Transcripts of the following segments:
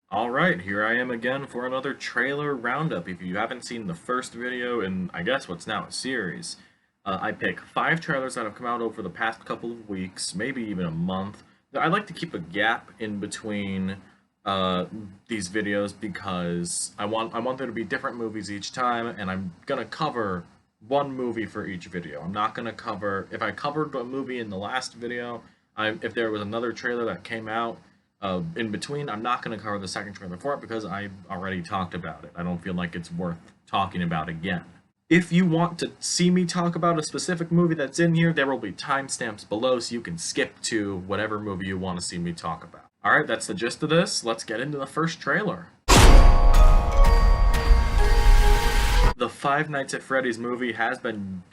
Alright, here I am again for another trailer roundup. If you haven't seen the first video in, I guess, what's now a series, I pick 5 trailers that have come out over the past couple of weeks, maybe even a month. I like to keep a gap in between these videos because I want there to be different movies each time, and I'm gonna cover one movie for each video. I'm not gonna cover, if I covered a movie in the last video, if there was another trailer that came out in between, I'm not going to cover the second trailer for it because I already talked about it. I don't feel like it's worth talking about again. If you want to see me talk about a specific movie that's in here, there will be timestamps below so you can skip to whatever movie you want to see me talk about. Alright, that's the gist of this. Let's get into the first trailer. The Five Nights at Freddy's movie has been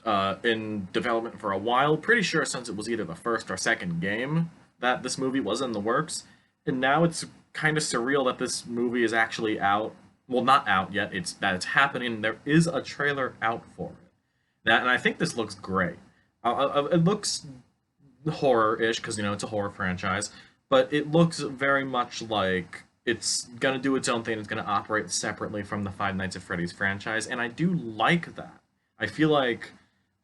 in development for a while, pretty sure since it was either the first or second game that this movie was in the works. And now it's kind of surreal that this movie is actually out. Well, not out yet. It's happening. There is a trailer out for it. And I think this looks great. It looks horror-ish because it's a horror franchise, but it looks very much like it's gonna do its own thing. It's gonna operate separately from the Five Nights at Freddy's franchise, and I do like that. I feel like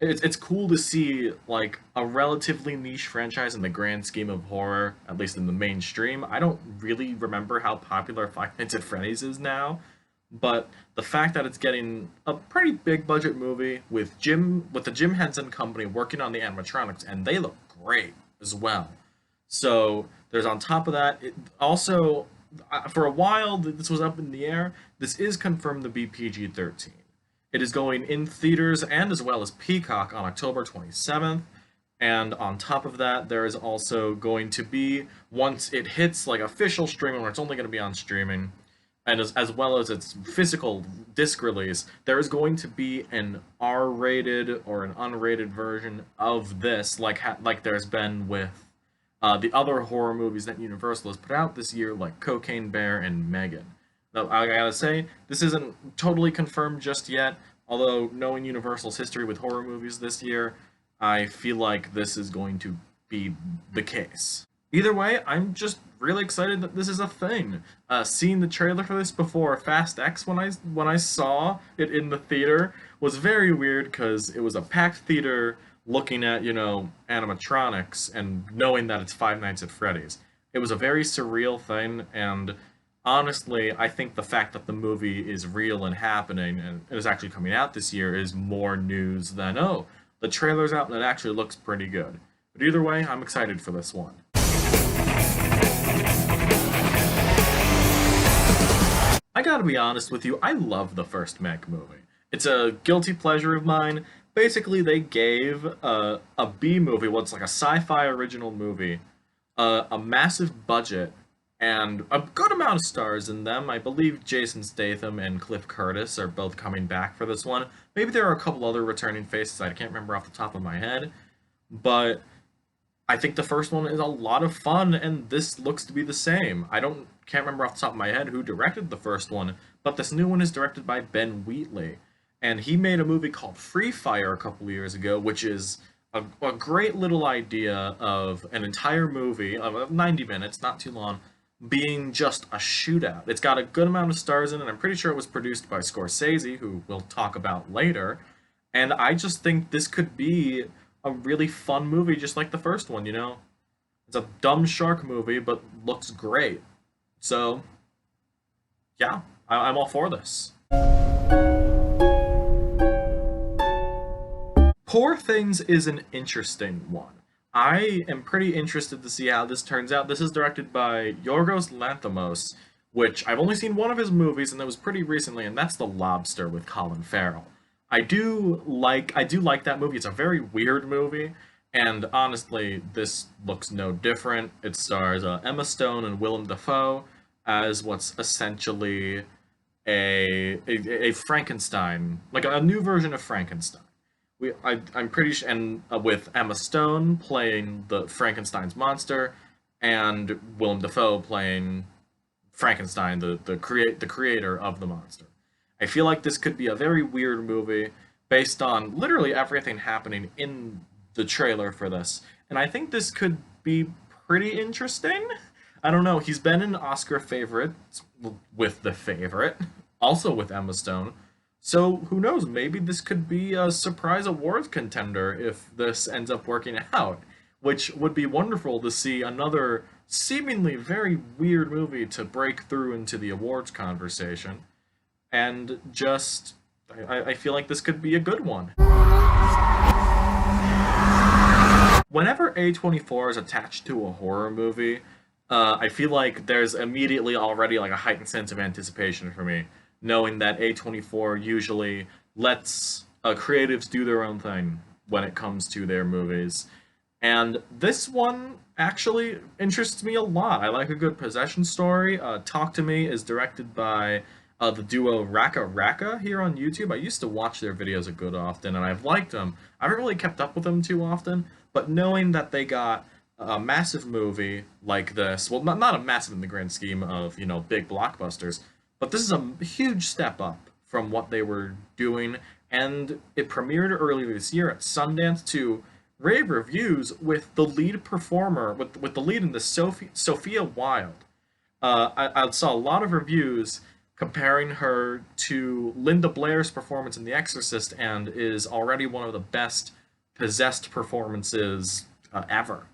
it's cool to see like a relatively niche franchise in the grand scheme of horror, at least in the mainstream. I don't really remember how popular Five Nights at Freddy's is now, but the fact that it's getting a pretty big budget movie with the Jim Henson Company working on the animatronics, and they look great as well. So there's on top of that, it also for a while this was up in the air. This is confirmed to be PG-13. It is going in theaters and as well as Peacock on October 27th. And on top of that, there is also going to be, once it hits like official streaming, where it's only going to be on streaming, and as well as its physical disc release, there is going to be an R-rated or an unrated version of this, like there's been with the other horror movies that Universal has put out this year, like Cocaine Bear and Megan. Now, I gotta say, this isn't totally confirmed just yet, although knowing Universal's history with horror movies this year, I feel like this is going to be the case. Either way, I'm just really excited that this is a thing. Seeing the trailer for this before Fast X when I saw it in the theater was very weird because it was a packed theater looking at, animatronics and knowing that it's Five Nights at Freddy's. It was a very surreal thing, and honestly, I think the fact that the movie is real and happening and is actually coming out this year is more news than, oh, the trailer's out and it actually looks pretty good. But either way, I'm excited for this one. I gotta be honest with you, I love the first Meg movie. It's a guilty pleasure of mine. Basically, they gave a B movie, what's like a sci-fi original movie, a massive budget and a good amount of stars in them. I believe Jason Statham and Cliff Curtis are both coming back for this one. Maybe there are a couple other returning faces I can't remember off the top of my head, but I think the first one is a lot of fun, and this looks to be the same. Can't remember off the top of my head who directed the first one, but this new one is directed by Ben Wheatley, and he made a movie called Free Fire a couple of years ago, which is a great little idea of an entire movie of 90 minutes, not too long, being just a shootout. It's got a good amount of stars in it. I'm pretty sure it was produced by Scorsese, who we'll talk about later. And I just think this could be a really fun movie, just like the first one. It's a dumb shark movie, but looks great. So, yeah, I'm all for this. Poor Things is an interesting one. I am pretty interested to see how this turns out. This is directed by Yorgos Lanthimos, which I've only seen one of his movies, and that was pretty recently, and that's The Lobster with Colin Farrell. I do like that movie. It's a very weird movie, and honestly, this looks no different. It stars Emma Stone and Willem Dafoe as what's essentially a Frankenstein, like a new version of Frankenstein. I'm pretty sure, and with Emma Stone playing the Frankenstein's monster, and Willem Dafoe playing Frankenstein, the creator of the monster. I feel like this could be a very weird movie based on literally everything happening in the trailer for this, and I think this could be pretty interesting. I don't know. He's been an Oscar favorite with The Favorite, also with Emma Stone. So who knows? Maybe this could be a surprise awards contender if this ends up working out, which would be wonderful to see another seemingly very weird movie to break through into the awards conversation. And just, I feel like this could be a good one. Whenever A24 is attached to a horror movie, I feel like there's immediately already like a heightened sense of anticipation for me, knowing that A24 usually lets creatives do their own thing when it comes to their movies. And this one actually interests me a lot. I like a good possession story. Talk to Me is directed by the duo Raka Raka here on YouTube. I used to watch their videos a good often, and I've liked them. I haven't really kept up with them too often, but knowing that they got a massive movie like this, well, not a massive in the grand scheme of, big blockbusters, but this is a huge step up from what they were doing, and it premiered earlier this year at Sundance to rave reviews with the lead performer, with the lead in the Sophia Wilde. I saw a lot of reviews comparing her to Linda Blair's performance in The Exorcist, and is already one of the best possessed performances ever.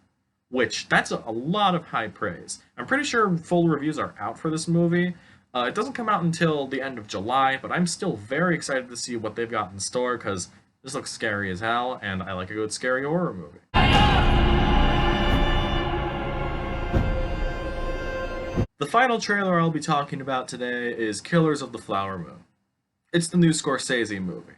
Which, that's a lot of high praise. I'm pretty sure full reviews are out for this movie. It doesn't come out until the end of July, but I'm still very excited to see what they've got in store, because this looks scary as hell, and I like a good scary horror movie. The final trailer I'll be talking about today is Killers of the Flower Moon. It's the new Scorsese movie.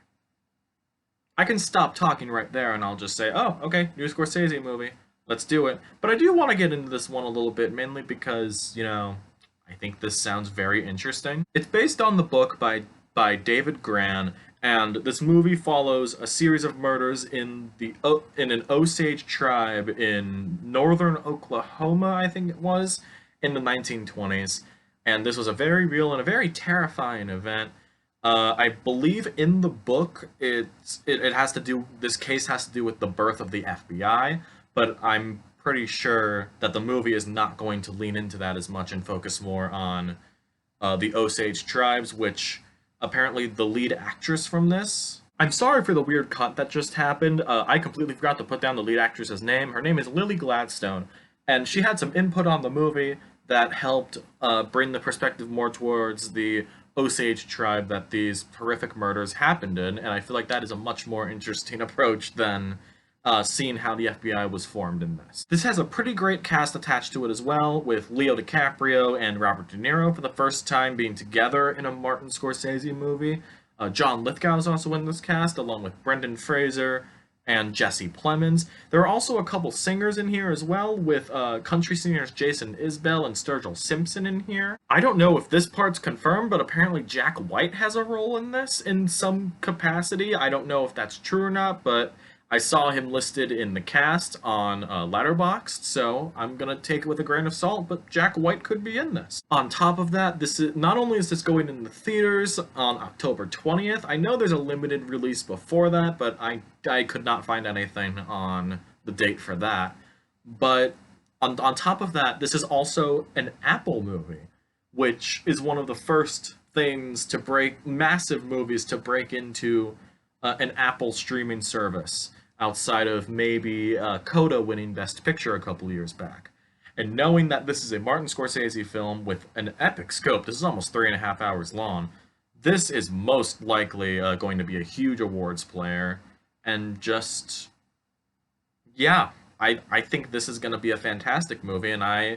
I can stop talking right there and I'll just say, oh, okay, new Scorsese movie. Let's do it. But I do want to get into this one a little bit, mainly because, I think this sounds very interesting. It's based on the book by David Gran, and this movie follows a series of murders in an Osage tribe in northern Oklahoma, I think it was, in the 1920s. And this was a very real and a very terrifying event. I believe in the book this case has to do with the birth of the FBI, but I'm pretty sure that the movie is not going to lean into that as much and focus more on the Osage tribes, which apparently the lead actress from this... I'm sorry for the weird cut that just happened. I completely forgot to put down the lead actress's name. Her name is Lily Gladstone, and she had some input on the movie that helped bring the perspective more towards the Osage tribe that these horrific murders happened in, and I feel like that is a much more interesting approach than seeing how the FBI was formed in this. This has a pretty great cast attached to it as well, with Leo DiCaprio and Robert De Niro for the first time being together in a Martin Scorsese movie. John Lithgow is also in this cast, along with Brendan Fraser and Jesse Plemons. There are also a couple singers in here as well, with country singers Jason Isbell and Sturgill Simpson in here. I don't know if this part's confirmed, but apparently Jack White has a role in this in some capacity. I don't know if that's true or not, but I saw him listed in the cast on Letterboxd, so I'm gonna take it with a grain of salt, but Jack White could be in this. On top of that, not only is this going in the theaters on October 20th, I know there's a limited release before that, but I could not find anything on the date for that. But on top of that, this is also an Apple movie, which is one of the first massive movies to break into an Apple streaming service, outside of maybe Coda winning Best Picture a couple years back. And knowing that this is a Martin Scorsese film with an epic scope, this is almost 3.5 hours long, this is most likely going to be a huge awards player. And just, yeah, I think this is going to be a fantastic movie, and I'm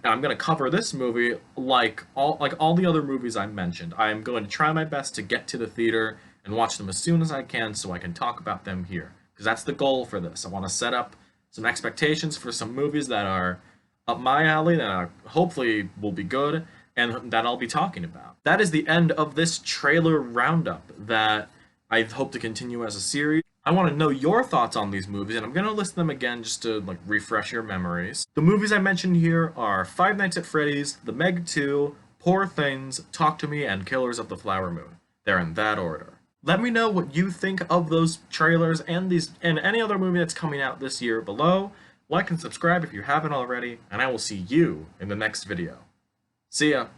going to cover this movie like all the other movies I mentioned. I'm going to try my best to get to the theater and watch them as soon as I can so I can talk about them here. Because that's the goal for this. I want to set up some expectations for some movies that are up my alley, that hopefully will be good, and that I'll be talking about. That is the end of this trailer roundup that I hope to continue as a series. I want to know your thoughts on these movies, and I'm going to list them again just to refresh your memories. The movies I mentioned here are Five Nights at Freddy's, The Meg 2, Poor Things, Talk to Me, and Killers of the Flower Moon. They're in that order. Let me know what you think of those trailers and any other movie that's coming out this year below. Like and subscribe if you haven't already, and I will see you in the next video. See ya!